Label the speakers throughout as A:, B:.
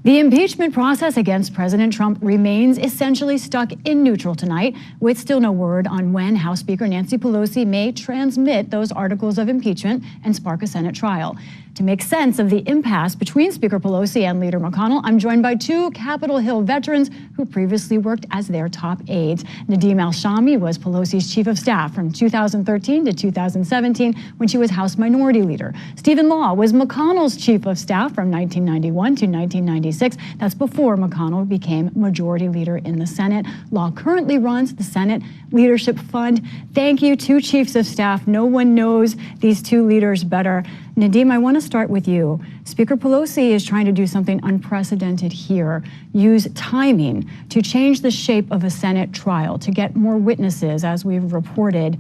A: The impeachment process against President Trump remains essentially stuck in neutral tonight, with still no word on when House Speaker Nancy Pelosi may transmit those articles of impeachment and spark a Senate trial. To make sense of the impasse between Speaker Pelosi and Leader McConnell, I'm joined by two Capitol Hill veterans who previously worked as their top aides. Nadeem Al-Shami was Pelosi's chief of staff from 2013 to 2017 when she was House Minority Leader. Stephen Law was McConnell's chief of staff from 1991 to 1996. That's before McConnell became Majority Leader in the Senate. Law currently runs the Senate Leadership Fund. Thank you, two chiefs of staff. No one knows these two leaders better. Nadeem, I want to start with you. Speaker Pelosi is trying to do something unprecedented here, use timing to change the shape of a Senate trial, to get more witnesses, as we've reported.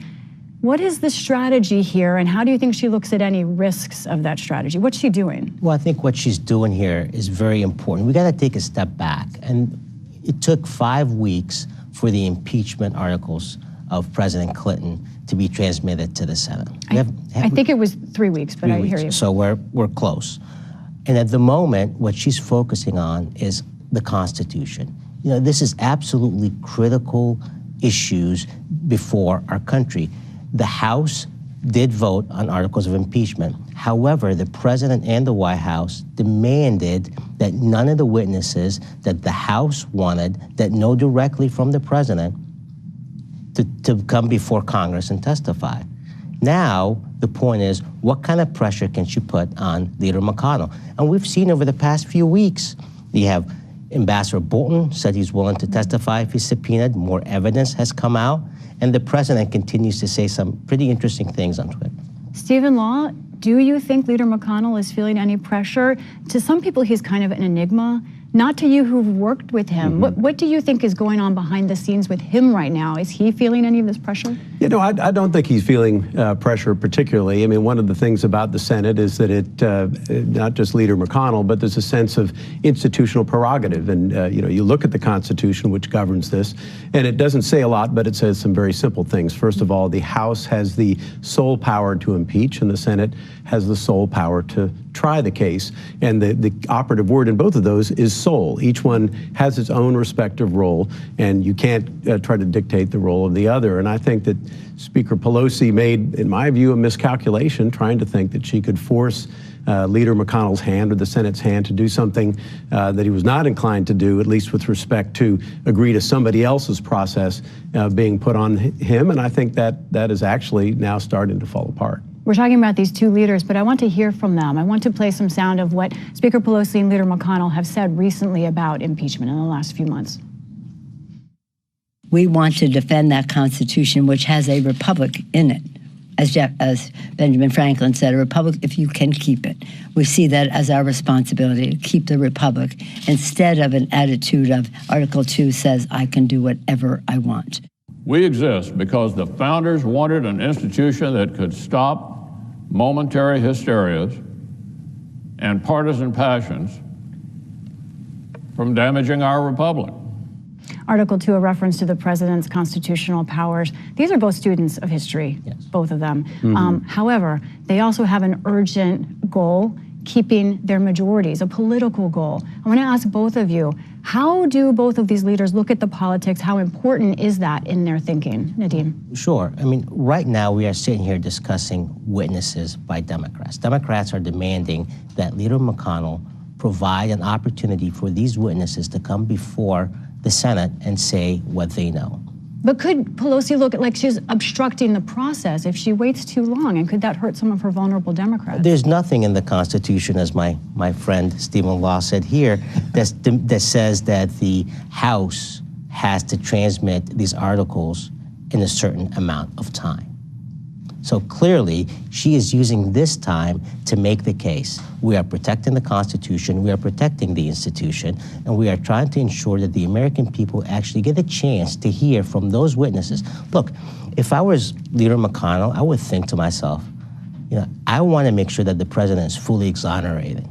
A: What is the strategy here, and how do you think she looks at any risks of that strategy? What's she doing?
B: Well, I think what she's doing here is very important. We got to take a step back, and it took 5 weeks for the impeachment articles of President Clinton to be transmitted to the Senate.
A: I think it was 3 weeks, but I hear you.
B: So we're close. And at the moment, what she's focusing on is the Constitution. You know, this is absolutely critical issues before our country. The House did vote on articles of impeachment. However, the president and the White House demanded that none of the witnesses that the House wanted that know directly from the president to come before Congress and testify. Now, the point is, what kind of pressure can she put on Leader McConnell? And we've seen over the past few weeks, you have Ambassador Bolton said he's willing to testify if he's subpoenaed. More evidence has come out, and the president continues to say some pretty interesting things on Twitter.
A: Stephen Law, do you think Leader McConnell is feeling any pressure? To some people, he's kind of an enigma. Not to you who've worked with him. What do you think is going on behind the scenes with him right now? Is he feeling any of this pressure?
C: You know, I don't think he's feeling pressure particularly. I mean, one of the things about the Senate is that it, not just Leader McConnell, but there's a sense of institutional prerogative. And, you know, you look at the Constitution, which governs this, and it doesn't say a lot, but it says some very simple things. First of all, the House has the sole power to impeach, and the Senate has the sole power to try the case. And the operative word in both of those is sole. Each one has its own respective role, and you can't try to dictate the role of the other. And I think that Speaker Pelosi made, in my view, a miscalculation trying to think that she could force Leader McConnell's hand or the Senate's hand to do something that he was not inclined to do, at least with respect to agree to somebody else's process being put on him. And I think that is actually now starting to fall apart.
A: We're talking about these two leaders, but I want to hear from them. I want to play some sound of what Speaker Pelosi and Leader McConnell have said recently about impeachment in the last few months.
D: We want to defend that Constitution, which has a republic in it. As Benjamin Franklin said, a republic if you can keep it. We see that as our responsibility to keep the republic instead of an attitude of Article 2 says I can do whatever I want.
E: We exist because the founders wanted an institution that could stop momentary hysterias and partisan passions from damaging our republic.
A: Article 2, a reference to the president's constitutional powers. These are both students of history, yes. Both of them. However, they also have an urgent goal, keeping their majorities, a political goal. I want to ask both of you, how do both of these leaders look at the politics? How important is that in their thinking? Nadeem?
B: Sure. I mean, right now we are sitting here discussing witnesses by Democrats. Democrats are demanding that Leader McConnell provide an opportunity for these witnesses to come before the Senate and say what they know.
A: But could Pelosi look like she's obstructing the process if she waits too long? And could that hurt some of her vulnerable Democrats?
B: There's nothing in the Constitution, as my friend Stephen Law said here, that says that the House has to transmit these articles in a certain amount of time. So clearly, she is using this time to make the case. We are protecting the Constitution, we are protecting the institution, and we are trying to ensure that the American people actually get a chance to hear from those witnesses. Look, if I was Leader McConnell, I would think to myself, you know, I want to make sure that the president is fully exonerated.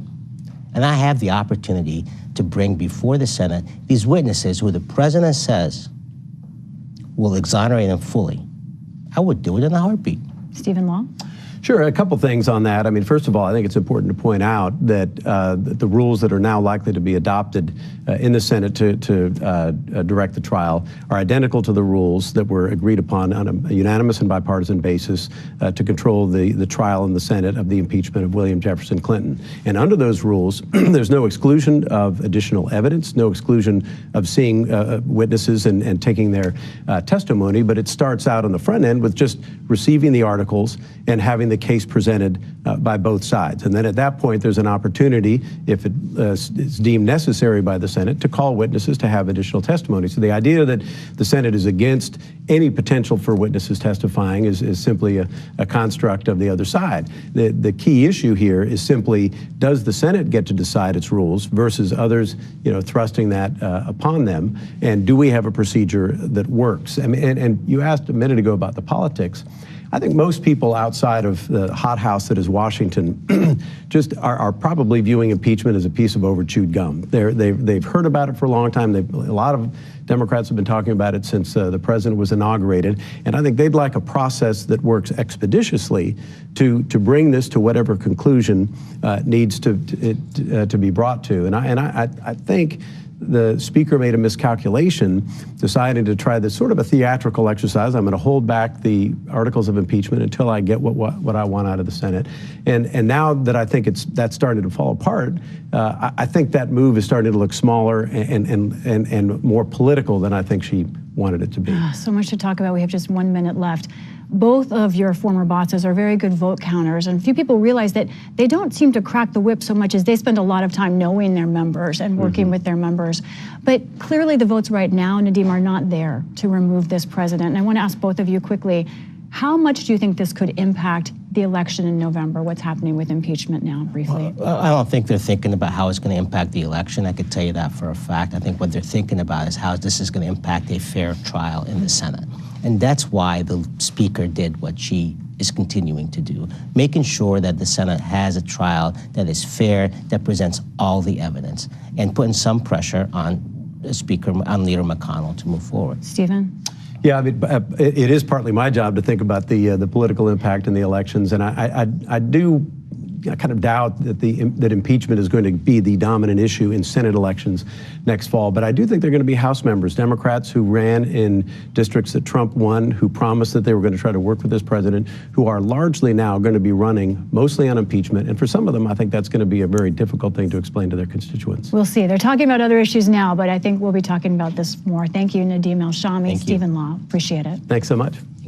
B: And I have the opportunity to bring before the Senate these witnesses who the president says will exonerate them fully. I would do it in a heartbeat.
A: Stephen Law?
C: Sure, a couple things on that. I mean, first of all, I think it's important to point out that the rules that are now likely to be adopted in the Senate to direct the trial are identical to the rules that were agreed upon on a unanimous and bipartisan basis to control the trial in the Senate of the impeachment of William Jefferson Clinton. And under those rules, there's no exclusion of additional evidence, no exclusion of seeing witnesses and taking their testimony, but it starts out on the front end with just receiving the articles and having the case presented by both sides. And then at that point, there's an opportunity, if it is deemed necessary by the Senate, to call witnesses to have additional testimony. So the idea that the Senate is against any potential for witnesses testifying is simply a construct of the other side. The key issue here is simply, does the Senate get to decide its rules versus others, thrusting that upon them? And do we have a procedure that works? I mean, and you asked a minute ago about the politics. I think most people outside of the hothouse that is Washington just are probably viewing impeachment as a piece of overchewed gum. They've heard about it for a long time. A lot of Democrats have been talking about it since the president was inaugurated, and I think they'd like a process that works expeditiously to bring this to whatever conclusion needs to be brought to. And I think the Speaker made a miscalculation, deciding to try this sort of a theatrical exercise. I'm going to hold back the articles of impeachment until I get what I want out of the Senate. And now that I think that's starting to fall apart, I think that move is starting to look smaller and more political than I think she wanted it to be.
A: So much to talk about. We have just 1 minute left. Both of your former bosses are very good vote counters, and few people realize that they don't seem to crack the whip so much as they spend a lot of time knowing their members and working with their members. But clearly the votes right now, Nadeem, are not there to remove this president. And I want to ask both of you quickly, how much do you think this could impact the election in November? What's happening with impeachment now, briefly?
B: I don't think they're thinking about how it's going to impact the election. I could tell you that for a fact. I think what they're thinking about is how this is going to impact a fair trial in the Senate. And that's why the Speaker did what she is continuing to do, making sure that the Senate has a trial that is fair, that presents all the evidence, and putting some pressure on Leader McConnell to move forward.
A: Stephen?
C: Yeah, I mean, it is partly my job to think about the political impact in the elections, and I do kind of doubt that impeachment is going to be the dominant issue in Senate elections next fall. But I do think they're going to be House members, Democrats who ran in districts that Trump won, who promised that they were going to try to work with this president, who are largely now going to be running mostly on impeachment. And for some of them, I think that's going to be a very difficult thing to explain to their constituents.
A: We'll see. They're talking about other issues now, but I think we'll be talking about this more. Thank you, Nadeem El-Shami, Stephen Law. Appreciate it.
C: Thanks so much.